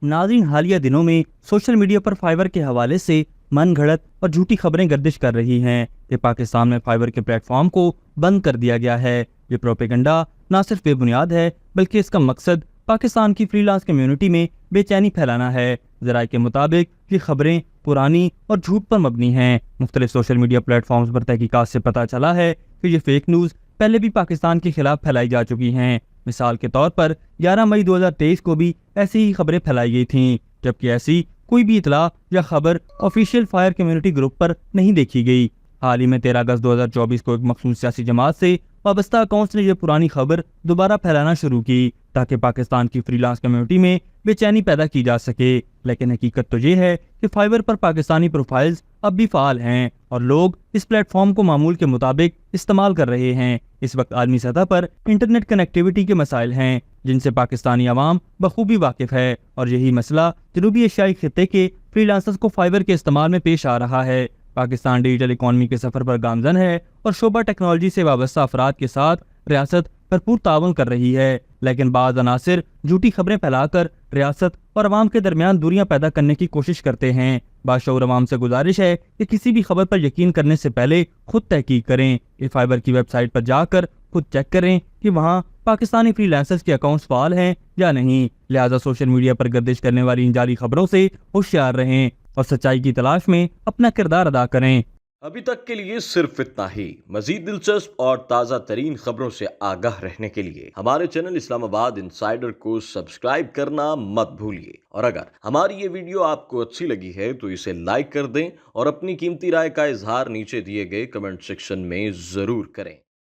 नाज़रीन, हालिया दिनों में सोशल मीडिया पर फाइबर के हवाले से मन घड़त और झूठी खबरें गर्दिश कर रही हैं कि पाकिस्तान में फाइबर के प्लेटफॉर्म को बंद कर दिया गया है। ये प्रोपेगेंडा ना सिर्फ बेबुनियाद है बल्कि इसका मकसद पाकिस्तान की फ्रीलांस कम्युनिटी में बेचैनी फैलाना है। ज़राए के मुताबिक ये खबरें पुरानी और झूठ पर मबनी हैं। मुख्तलिफ सोशल मीडिया प्लेटफॉर्म्स पर तहकीकात से पता चला है कि ये फेक न्यूज़ पहले भी पाकिस्तान के खिलाफ फैलाई जा चुकी हैं। मिसाल के तौर पर 11 मई 2023 को भी ऐसी ही खबरें फैलाई गई थीं, जबकि ऐसी कोई भी इतला या खबर ऑफिशियल फायर कम्युनिटी ग्रुप पर नहीं देखी गई। हाल ही में 13 अगस्त 2024 को एक मखसूस सियासी जमात से वाबस्ता अकाउंट्स ने यह पुरानी खबर दोबारा फैलाना शुरू की ताकि पाकिस्तान की फ्रीलांस कम्युनिटी में बेचैनी पैदा की जा सके। लेकिन हकीकत तो ये है कि फाइबर पर पाकिस्तानी प्रोफाइल्स अब भी फाल हैं और लोग इस प्लेटफॉर्म को मामूल के मुताबिक इस्तेमाल कर रहे हैं। इस वक्त आलमी सतह पर इंटरनेट कनेक्टिविटी के मसाइल हैं जिनसे पाकिस्तानी अवाम बखूबी वाकिफ है, और यही मसला जनूबी एशियाई खित्ते के फ्रीलांसर्स को फाइबर के इस्तेमाल में पेश आ रहा है। पाकिस्तान डिजिटल इकॉनमी के सफर पर गामजन है और शोबा टेक्नोलॉजी से वाबस्ता अफराद के साथ रियासत भरपूर ताउन कर रही है, लेकिन बाज़ अनासिर झूठी खबरें फैलाकर रियासत और अवाम के दरमियान दूरियां पैदा करने की कोशिश करते हैं। बाशऊर अवाम से गुजारिश है कि किसी भी खबर पर यकीन करने से पहले खुद तहकीक करें। इस फाइबर की वेबसाइट पर जाकर खुद चेक करें कि वहाँ पाकिस्तानी फ्रीलांसर्स के अकाउंट्स फाल हैं या नहीं। लिहाजा सोशल मीडिया पर गर्दिश करने वाली इन जाली खबरों से होशियार रहें और सच्चाई की तलाश में अपना किरदार अदा करें। अभी तक के लिए सिर्फ इतना ही। मजीद दिलचस्प और ताज़ा तरीन खबरों से आगाह रहने के लिए हमारे चैनल इस्लामाबाद इंसाइडर को सब्सक्राइब करना मत भूलिए। और अगर हमारी ये वीडियो आपको अच्छी लगी है तो इसे लाइक कर दें और अपनी कीमती राय का इजहार नीचे दिए गए कमेंट सेक्शन में ज़रूर करें।